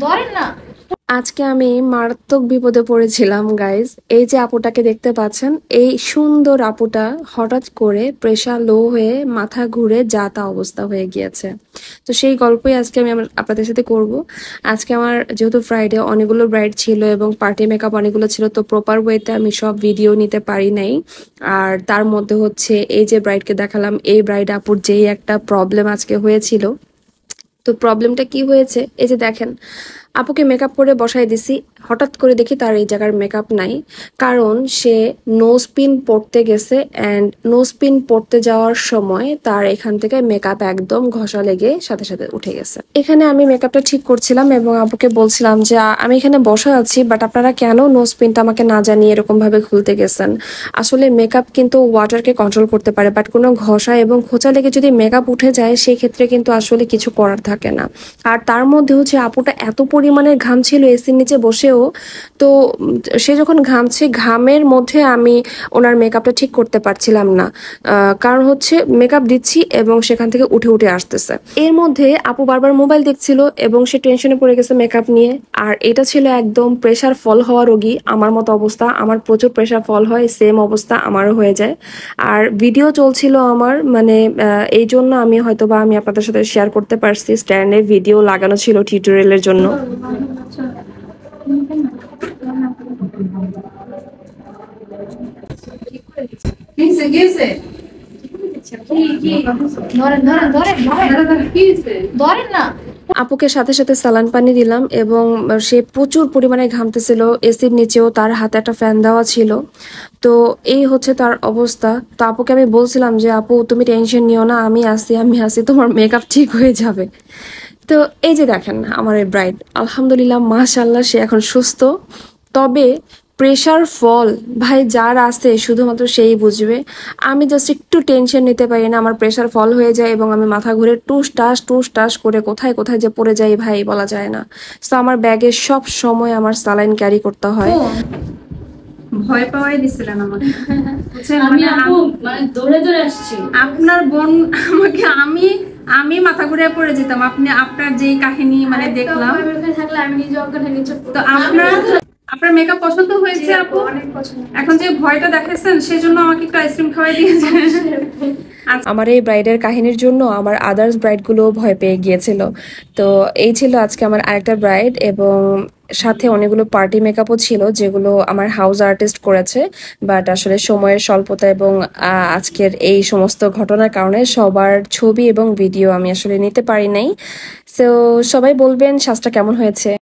ধরেন না। আজকে আমি মারাত্মক বিপদে পড়েছিলাম গাইজ। এই যে আপুটাকে দেখতে পাচ্ছেন, এই সুন্দর আপুটা হঠাৎ করে প্রেশার লো হয়ে মাথা ঘুরে যা তা অবস্থা হয়ে গিয়েছে। তো সেই গল্পই আজকে আমি আপনাদের সাথে করব। আজকে আমার যেহেতু ফ্রাইডে অনেকগুলো ব্রাইড ছিল এবং পার্টি মেকআপ অনেকগুলো ছিল, তো প্রপার ওয়েতে আমি সব ভিডিও নিতে পারি নাই। আর তার মধ্যে হচ্ছে এই যে ব্রাইডকে দেখালাম, এই ব্রাইড আপুর যেই একটা প্রবলেম আজকে হয়েছিল। তো প্রবলেমটা কি হয়েছে, এই যে দেখেন, আপুকে মেকআপ করে বসাই দিছি, হঠাৎ করে দেখি তার এই জায়গার মেকআপ নাই। কারণ সে নোজ পিন পরতে গেছে, অ্যান্ড নোজ পিন পরতে যাওয়ার সময় তার এখান থেকে মেকআপ একদম ঘষা লেগে সাথে সাথে উঠে গেছে। এখানে আমি মেকআপটা ঠিক করছিলাম এবং আপুকে বলছিলাম যে আমি এখানে বসা আছি, বাট আপনারা কেন নোজ পিনটা আমাকে না জানিয়ে এরকম ভাবে খুলতে গেছেন। আসলে মেকআপ কিন্তু ওয়াটারকে কন্ট্রোল করতে পারে, বাট কোনো ঘষা এবং খোঁচা লেগে যদি মেকআপ উঠে যায় সেই ক্ষেত্রে কিন্তু আসলে কিছু করার থাকে না। আর তার মধ্যে হচ্ছে আপুটা এত পরিমাণে ঘাম ছিল এসির নিচে বসেও, তো সে যখন ঘামছে, ঘামের মধ্যে আমি ওনার মেকআপটা ঠিক করতে পারছিলাম না। কারণ হচ্ছে মেকআপ দিচ্ছি এবং সেখান থেকে উঠে উঠে আসতেছে। এর মধ্যে আপু বারবার মোবাইল দেখছিল এবং সে টেনশনে পড়ে গেছে মেকআপ নিয়ে। আর এটা ছিল একদম প্রেশার ফল হওয়া রোগী, আমার মতো অবস্থা। আমার প্রচুর প্রেশার ফল হয়, সেম অবস্থা আমারও হয়ে যায়। আর ভিডিও চলছিল আমার, মানে এই জন্য আমি হয়তোবা আমি আপনাদের সাথে শেয়ার করতে পারছি। স্ট্যান্ডে ভিডিও লাগানো ছিল টিউটোরিয়ালের জন্য। আপুকে সাথে সাথে সালান পানি দিলাম এবং সে প্রচুর পরিমাণে ঘামতেছিল, এসির নিচেও তার হাতে একটা ফ্যান দেওয়া ছিল। তো এই হচ্ছে তার অবস্থা। তো আপুকে আমি বলছিলাম যে আপু তুমি টেনশন নিও না, আমি আসি, তোমার মেকআপ ঠিক হয়ে যাবে। তো এই যে দেখেন আমার এই ব্রাইড, আলহামদুলিল্লাহ মাশাআল্লাহ, সে এখন সুস্থ। তবে প্রেশার ফল ভাই যার আছে শুধুমাত্র সেই বুঝবে। আমি জাস্ট একটু টেনশন নিতে পারি না, আমার প্রেশার ফল হয়ে যায় এবং আমি মাথা ঘুরে টুস টাস করে কোথায় কোথায় যে পড়ে যাই ভাই বলা যায় না। তো আমার ব্যাগে সব সময় আমার সালাইন ক্যারি করতে হয়। ভয় পাওয়াই দিছিলেন আমাকে। আমি আপু মানে দৌড়ে দৌড়ে আসছি। আপনার বোন আমাকে, আমি মাথা ঘুরে পড়ে যেতাম। আপনার যেই কাহিনী মানে দেখলাম, থাকলে আমি নিজে অজ্ঞান হয়ে গেছি। তো আপনার মেকআপ পছন্দ হয়েছে আপু? এখন যে ভয়টা দেখাচ্ছেন সেজন্য আমাকে একটু আইসক্রিম খাওয়াই দিয়েছেন। আমার এই ব্রাইডের কাহিনীর জন্য আমার আদার্স ব্রাইডগুলো ভয় পেয়ে গিয়েছিল। তো এই ছিল আজকে আমার আরেকটা ব্রাইড, এবং সাথে অনেকগুলো পার্টি মেকআপও ছিল যেগুলো আমার হাউস আর্টিস্ট করেছে। বাট আসলে সময়ের স্বল্পতা এবং আজকের এই সমস্ত ঘটনার কারণে সবার ছবি এবং ভিডিও আমি আসলে নিতে পারি নাই। সো সবাই বলবেন সাজটা কেমন হয়েছে।